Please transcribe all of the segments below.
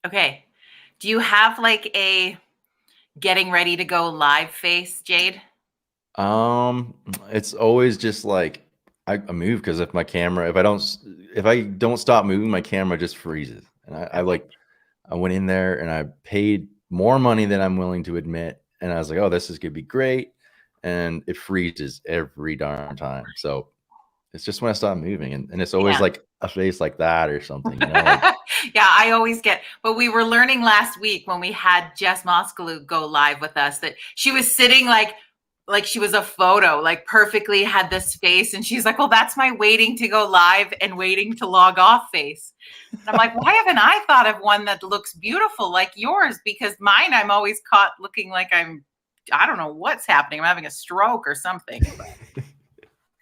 Okay. Do you have like a getting ready to go live face, Jade? Um, it's always just like I move because if I don't stop moving, my camera just freezes. And Okay. I went in there and I paid more money than I'm willing to admit, and I was like, oh, this is gonna be great, and it freezes every darn time. So it's just when I stop moving, and it's always Yeah. like a face like that or something, like Yeah, I always get, but we were learning last week when we had Jess Moskaluke go live with us that she was sitting like she was a photo, like perfectly had this face. And she's like, well, that's my waiting to go live and waiting to log off face. And I'm like, why haven't I thought of one that looks beautiful like yours? Because mine, I'm always caught looking like I don't know what's happening. I'm having a stroke or something.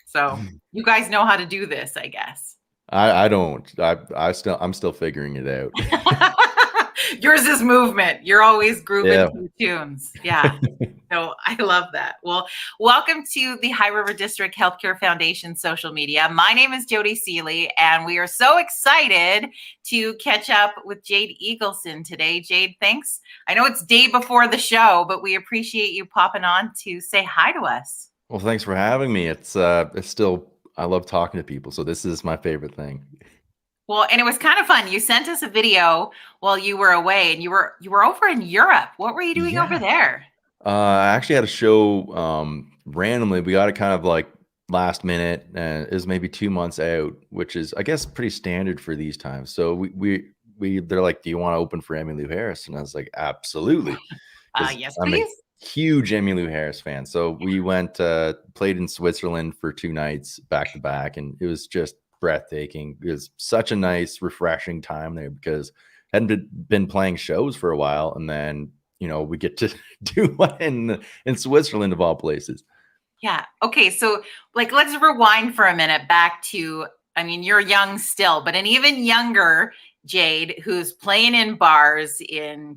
So you guys know how to do this, I guess. I don't. I'm still figuring it out. Yours is movement. You're always grooving Yeah. to the tunes. Yeah. So I love that. Well, welcome to the High River District Healthcare Foundation social media. My name is Jody Seeley, and we are so excited to catch up with Jade Eagleson today. Jade, thanks. I know it's day before the show, but we appreciate you popping on to say hi to us. Well, thanks for having me. It's still I love talking to people, so this is my favorite thing. Well, and it was kind of fun. You sent us a video while you were away, and you were over in Europe. What were you doing over Yeah. there? I actually had a show randomly. We got it kind of like last minute, and it was maybe 2 months out, which is I guess pretty standard for these times. So they're like, "Do you want to open for Emmylou Harris?" And I was like, "Absolutely," because Yes, I'm a please. huge Emmylou Harris fan. So we went played in Switzerland for 2 nights back to back, and it was just breathtaking. It was such a nice, refreshing time there because I hadn't been playing shows for a while, and then we get to do one in Switzerland of all places. Yeah. Okay. So, like, let's rewind for a minute back to, I mean, you're young still, but an even younger Jade who's playing in bars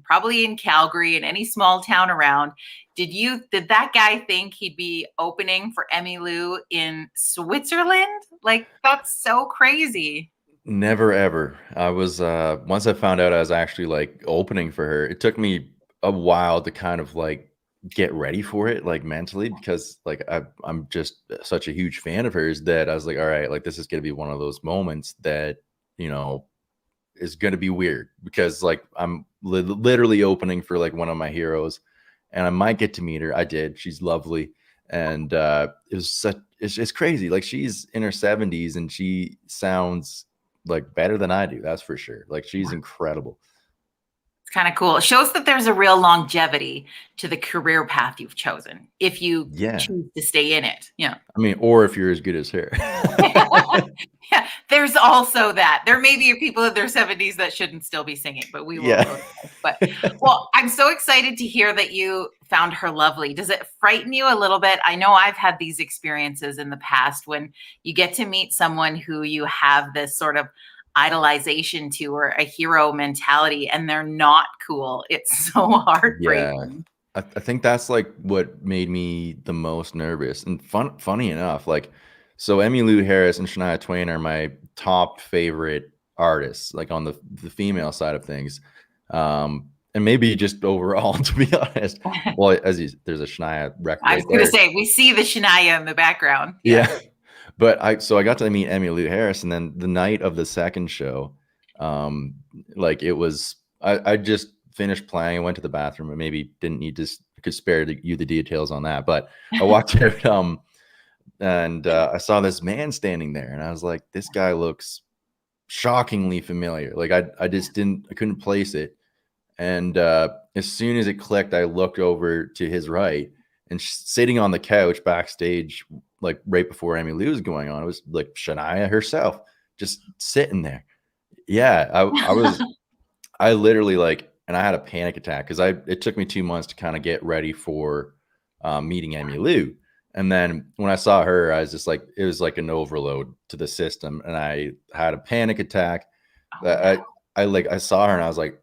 probably in Calgary and any small town around. Did that guy think he'd be opening for Emmylou in Switzerland? Like, that's so crazy. Never ever. I was once I found out I was actually like opening for her, it took me a while to kind of like get ready for it, like mentally, because like I'm just such a huge fan of hers that I was like, all right, like this is gonna be one of those moments that you know is gonna be weird because like I'm literally opening for like one of my heroes, and I might get to meet her. I did. She's lovely, and it was such. It's crazy. Like she's in her 70s and she sounds like better than I do. That's for sure. Like she's incredible. It's kind of cool. It shows that there's a real longevity to the career path you've chosen if you Yeah. choose to stay in it. Yeah. I mean, or if you're as good as her. Yeah, there's also that. There may be people in their 70s that shouldn't still be singing, but we won't Yeah. go there. But well, I'm so excited to hear that you found her lovely. Does it frighten you a little bit? I know I've had these experiences in the past when you get to meet someone who you have this sort of idolization to or a hero mentality and they're not cool. It's so Yeah. heartbreaking. I think that's like what made me the most nervous. And funny enough, like so Emmylou Harris and Shania Twain are my top favorite artists, like on the female side of things. And maybe just overall, to be honest. Well, there's a Shania record I right was going to there. say, we see the Shania in the background. Yeah. But I got to meet Emmylou Harris, and then the night of the second show, like it was I just finished playing. I went to the bathroom and maybe didn't need to could spare you the details on that. But I walked out and I saw this man standing there, and I was like, this guy looks shockingly familiar. Like I just I couldn't place it. And as soon as it clicked, I looked over to his right, and sitting on the couch backstage, like right before Emmylou was going on, it was like Shania herself, just sitting there. Yeah, I literally like, and I had a panic attack because it took me 2 months to kind of get ready for meeting Emmylou. And then when I saw her, I was just like, it was like an overload to the system, and I had a panic attack. Oh, no. I saw her and I was like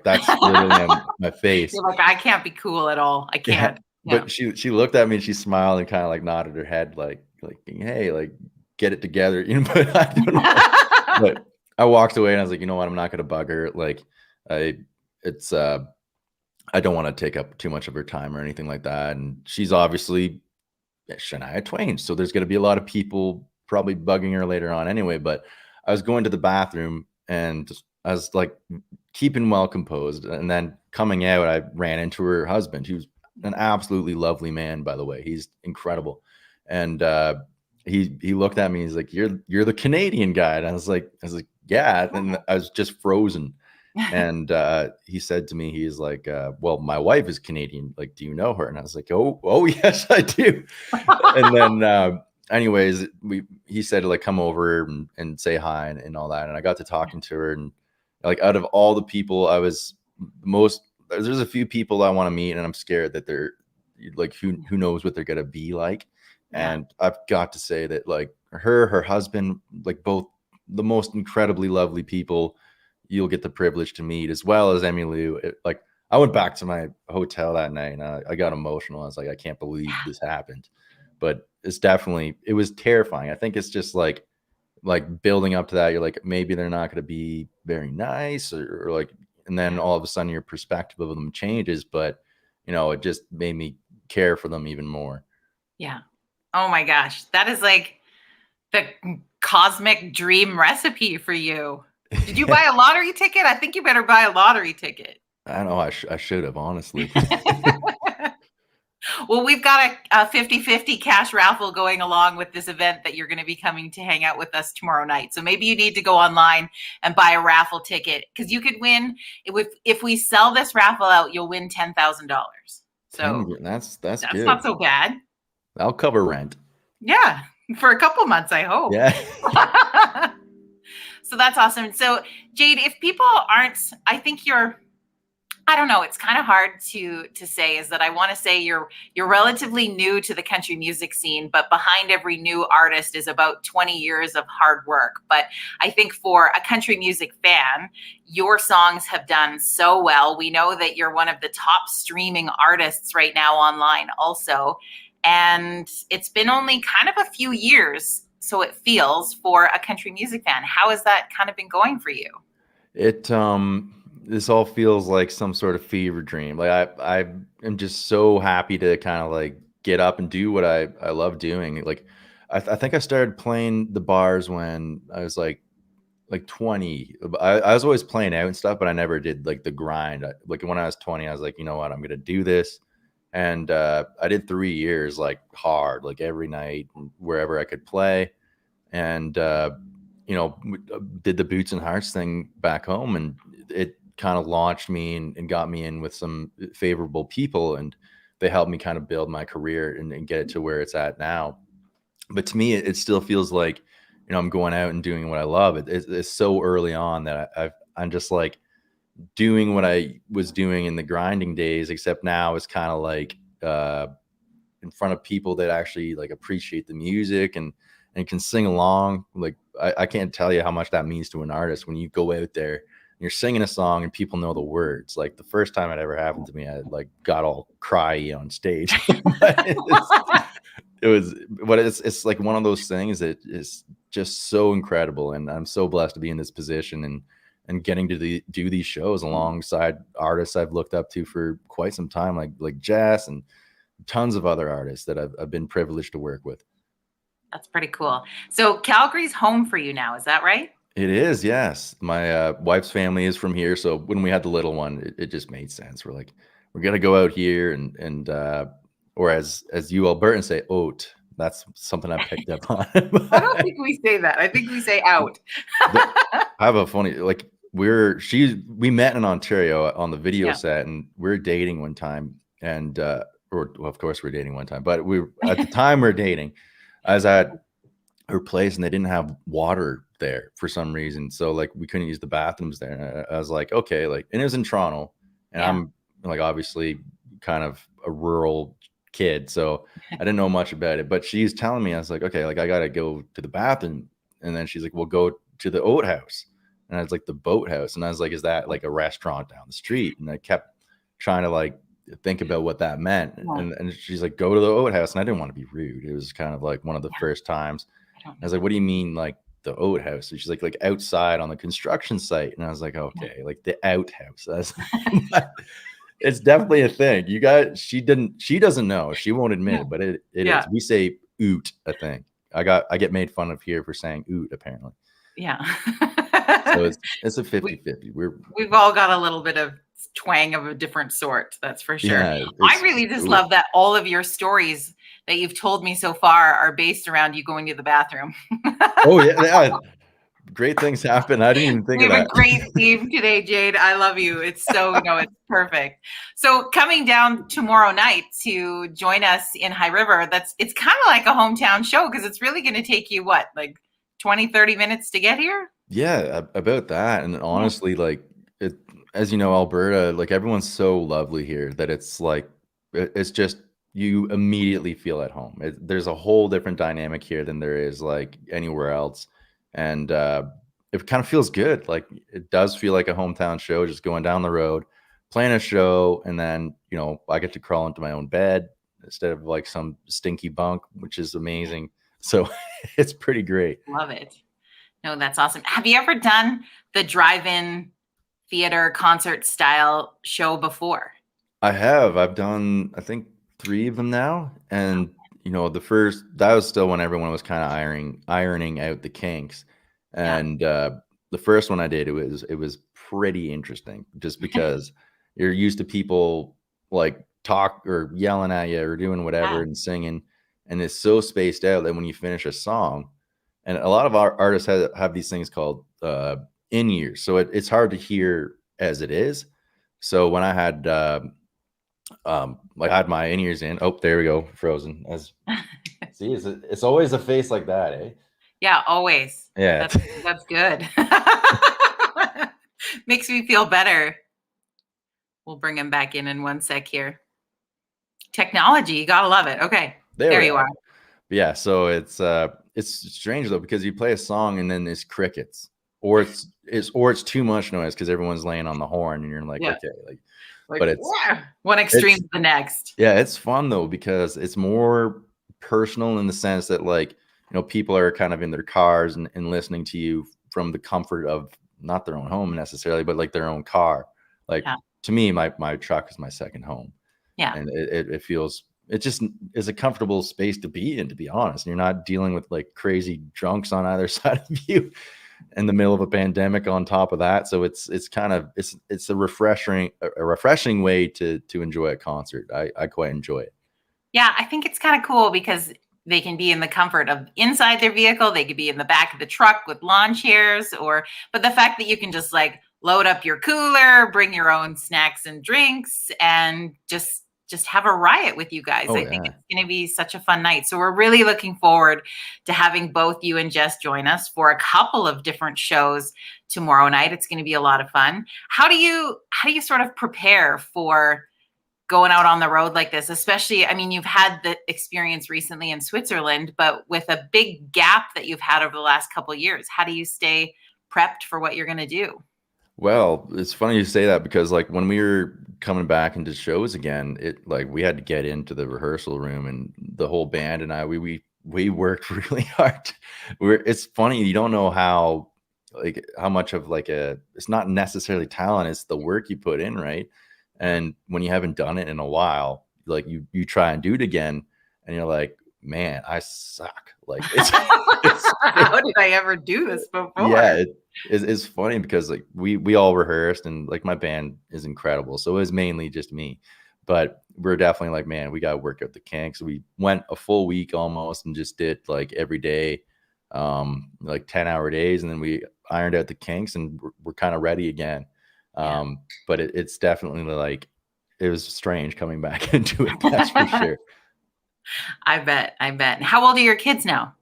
that's literally my face. You're like, I can't be cool at all. I Yeah. can't. Yeah. But she looked at me and she smiled and kind of like nodded her head like hey, like get it together. But I don't know. But I walked away and I was like, you know what, I'm not gonna bug her. Like I it's I don't want to take up too much of her time or anything like that. And she's obviously Shania Twain, so there's going to be a lot of people probably bugging her later on anyway. But I was going to the bathroom and I was like keeping well composed, and then coming out, I ran into her husband, who's an absolutely lovely man, by the way. He's incredible, and he looked at me. He's like, "You're the Canadian guy," and I was like, "Yeah," and I was just frozen. And he said to me, he's like, well, my wife is Canadian. Like, do you know her? And I was like, oh, yes, I do. And then, anyways, he said to like come over and say hi and all that. And I got to talking to her, and like out of all the people, I was most. There's a few people I want to meet, and I'm scared that they're like who knows what they're gonna be like. Yeah. And I've got to say that like her husband, like both the most incredibly lovely people you'll get the privilege to meet, as well as Emmylou. Like I went back to my hotel that night and I got emotional. I was like, I can't believe this happened. But it was terrifying. I think it's just like building up to that. You're like, maybe they're not going to be very nice or like, and then all of a sudden your perspective of them changes. But it just made me care for them even more. Yeah. Oh my gosh. That is like the cosmic dream recipe for you. Did you buy a lottery ticket? I think you better buy a lottery ticket. I know I should have, honestly. Well, we've got a 50-50 cash raffle going along with this event that you're going to be coming to hang out with us tomorrow night. So maybe you need to go online and buy a raffle ticket, because you could win. If we sell this raffle out, you'll win $10,000. So that's good. not so bad. I'll cover rent. Yeah, for a couple months, I hope. Yeah. So that's awesome. So Jade, if people aren't, I don't know, it's kind of hard to say, is that I want to say you're relatively new to the country music scene, but behind every new artist is about 20 years of hard work. But I think for a country music fan, your songs have done so well. We know that you're one of the top streaming artists right now online also. And it's been only kind of a few years, so it feels, for a country music fan. How has that kind of been going for you? This all feels like some sort of fever dream. Like I am just so happy to kind of like get up and do what I love doing. Like I think I started playing the bars when I was like 20. I was always playing out and stuff, but I never did like the grind. Like when I was 20, I was like, you know what, I'm gonna do this. And I did 3 years like hard, like every night, wherever I could play. And did the Boots and Hearts thing back home, and it kind of launched me and got me in with some favorable people, and they helped me kind of build my career and get it to where it's at now. But to me, it still feels like, I'm going out and doing what I love. It's so early on that I'm just like doing what I was doing in the grinding days, except now it's kind of like in front of people that actually like appreciate the music and can sing along. Like I can't tell you how much that means to an artist when you go out there and you're singing a song and people know the words. Like the first time it ever happened to me, I like got all cryy on stage. It's like one of those things that is just so incredible, and I'm so blessed to be in this position and getting to do these shows alongside artists I've looked up to for quite some time, like Jess and tons of other artists that I've been privileged to work with. That's pretty cool. So Calgary's home for you now, is that right? It is, yes. My wife's family is from here, so when we had the little one, it just made sense. We're like, we're gonna go out here and or as you Albertans say, oat. That's something I picked up on. I don't think we say that. I think we say out. I have a funny, like we met in Ontario on the video set, and we were dating one time, and well, of course we're dating one time, but at the time we we're dating. I was at her place and they didn't have water there for some reason, so like we couldn't use the bathrooms there. And I was like, okay, like, and it was in Toronto, and I'm like obviously kind of a rural kid, so I didn't know much about it. But she's telling me, I was like, okay, like I gotta go to the bathroom, and then she's like, well, go to the Oat House, and I was like, the Boat House, and I was like, is that like a restaurant down the street? And I kept trying to like think about what that meant, and she's like, go to the Oat House, and I didn't want to be rude. It was kind of like one of the first times. I was like, what do you mean, like the outhouse. And she's like outside on the construction site. And I was like, okay, like the outhouse. That's it's definitely a thing. You guys, she doesn't know. She won't admit it, but it Yeah. is. We say oot, I think. I get made fun of here for saying oot, apparently. Yeah. So it's a 50-50. We've all got a little bit of twang of a different sort, that's for sure. Yeah, I really just love that all of your stories that you've told me so far are based around you going to the bathroom. Oh yeah. Great things happen. I didn't even think of We have that. a great theme today, Jade. I love you. It's so, it's perfect. So coming down tomorrow night to join us in High River, it's kind of like a hometown show because it's really going to take you what, like 20, 30 minutes to get here? Yeah, about that. And honestly, like it, as you know, Alberta, like everyone's so lovely here that it's like it's just you immediately feel at home. There's a whole different dynamic here than there is like anywhere else, and it kind of feels good. Like it does feel like a hometown show, just going down the road, playing a show, and then I get to crawl into my own bed instead of like some stinky bunk, which is amazing. So it's pretty great. Love it. No, that's awesome. Have you ever done the drive-in theater concert style show before? I have. I've done, I think, 3 of them now, and the first that was still when everyone was kind of ironing out the kinks, and the first one I did, it was pretty interesting, just because you're used to people like talk or yelling at you or doing whatever and singing, and it's so spaced out that when you finish a song, and a lot of our artists have these things called in-ears, so it's hard to hear as it is. So when I had like I had my in-ears in. Oh, there we go, frozen. See, it's always a face like that, eh? Yeah, always. Yeah, that's good. Makes me feel better. We'll bring him back in 1 sec here. Technology, you gotta love it. Okay, there you are. Yeah, so it's strange though, because you play a song and then there's crickets, or it's too much noise because everyone's laying on the horn, and you're like, okay, but it's one extreme to the next. Yeah, it's fun though, because it's more personal in the sense that like people are kind of in their cars and listening to you from the comfort of not their own home necessarily, but like their own car. Like to me, my truck is my second home. Yeah, and it feels, it just is a comfortable space to be in, to be honest. And you're not dealing with like crazy drunks on either side of you in the middle of a pandemic on top of that. So it's a refreshing way to enjoy a concert. I quite enjoy it. Yeah, I think it's kind of cool because they can be in the comfort of inside their vehicle. They could be in the back of the truck with lawn chairs, but the fact that you can just like load up your cooler, bring your own snacks and drinks, and just have a riot with you guys. I think it's going to be such a fun night. So we're really looking forward to having both you and Jess join us for a couple of different shows tomorrow night. It's going to be a lot of fun. How do you sort of prepare for going out on the road like this? Especially, I mean, you've had the experience recently in Switzerland, but with a big gap that you've had over the last couple of years, how do you stay prepped for what you're going to do? Well, it's funny you say that, because like when we were coming back into shows again, it like we had to get into the rehearsal room, and the whole band and I, we worked really hard. It's funny, you don't know how much of like it's not necessarily talent, it's the work you put in, right? And when you haven't done it in a while, like you try and do it again, and you're like, man, I suck. Like how did I ever do this before? Yeah, it's funny because like we all rehearsed, and like my band is incredible, so it was mainly just me, but we're definitely like, man, we got to work out the kinks. We went a full week almost and just did like every day, like 10-hour days, and then we ironed out the kinks, and we're kind of ready again. But it's definitely like, it was strange coming back into it, that's for sure. I bet. How old are your kids now?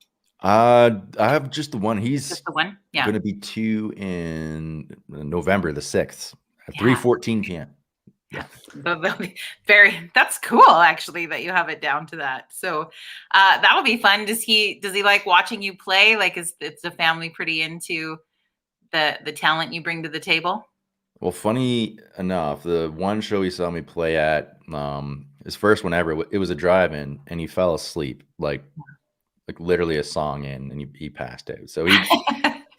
I have just the one. He's just the one. Yeah, going to be 2 in November the 6th at 3:14 p.m. Yeah, that's cool actually that you have it down to that. So that'll be fun. Does he like watching you play? Like, is the family pretty into the talent you bring to the table? Well, funny enough, the one show he saw me play at, his first one ever, it was a drive-in, and he fell asleep like like literally a song in, and he passed out. So he,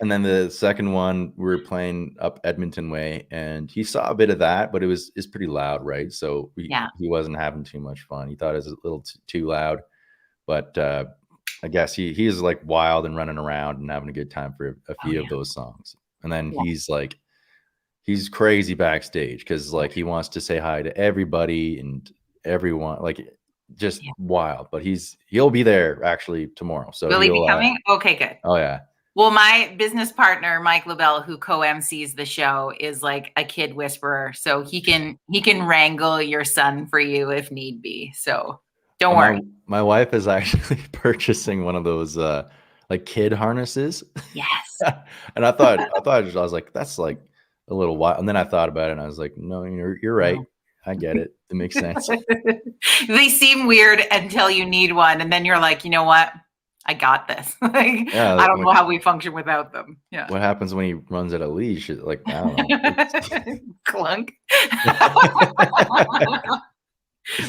and then the second one we were playing up Edmonton way, and he saw a bit of that, but it's pretty loud, right? So Yeah. he wasn't having too much fun. He thought it was a little too loud, but I guess he is like wild and running around and having a good time for a Oh few of yeah. those songs. And then Yeah. he's crazy backstage because like he wants to say hi to everybody and everyone, like just Yeah. wild. But he'll be there actually tomorrow. So Will he be he'll coming? Okay, good. oh yeah. Well, my business partner, Mike LaBelle, who co-MCs the show, is like a kid whisperer. So he can wrangle your son for you if need be. So don't worry. My wife is actually purchasing one of those like kid harnesses. Yes. And I was like, that's like a little wild. And then I thought about it and I was like, no, you're right. No. I get it. It makes sense. They seem weird until you need one, and then you're like, you know what? I got this. Like, Yeah, I like don't know how we function without them. Yeah. what happens when he runs at a leash? Like, I don't know. Clunk.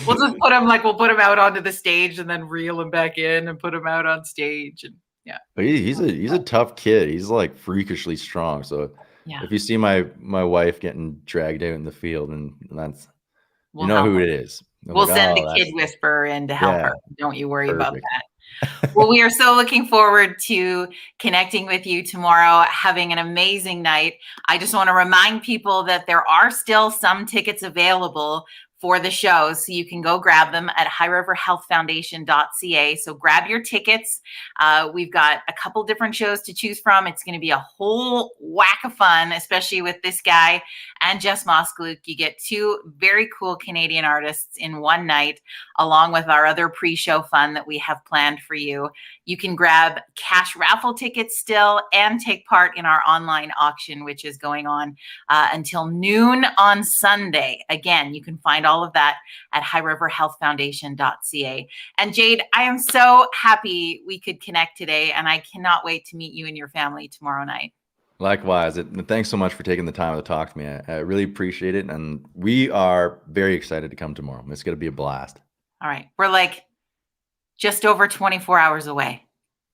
We'll just put him we'll put him out onto the stage and then reel him back in and put him out on stage. And yeah. But he's a tough kid. He's like freakishly strong. So Yeah. if you see my wife getting dragged out in the field, and that's We'll you know help who her. it is. We'll Like, send oh, the kid whisperer in to help yeah, her. Don't you worry about perfect. that. Well, we are so looking forward to connecting with you tomorrow, having an amazing night. I just want to remind people that there are still some tickets available for the show, so you can go grab them at highriverhealthfoundation.ca. So grab your tickets. We've got a couple different shows to choose from. It's going to be a whole whack of fun, especially with this guy and Jess Moskaluke. You get two very cool Canadian artists in one night, along with our other pre-show fun that we have planned for you. You can grab cash raffle tickets still and take part in our online auction, which is going on until noon on Sunday. Again, you can find all of that at highriverhealthfoundation.ca. And Jade, I am so happy we could connect today, and I cannot wait to meet you and your family tomorrow night. Likewise. Thanks so much for taking the time to talk to me. I really appreciate it. And we are very excited to come tomorrow. It's going to be a blast. All right. We're like just over 24 hours away.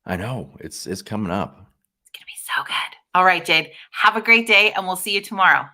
I know. It's coming up. It's going to be so good. All right, Jade. Have a great day, and we'll see you tomorrow.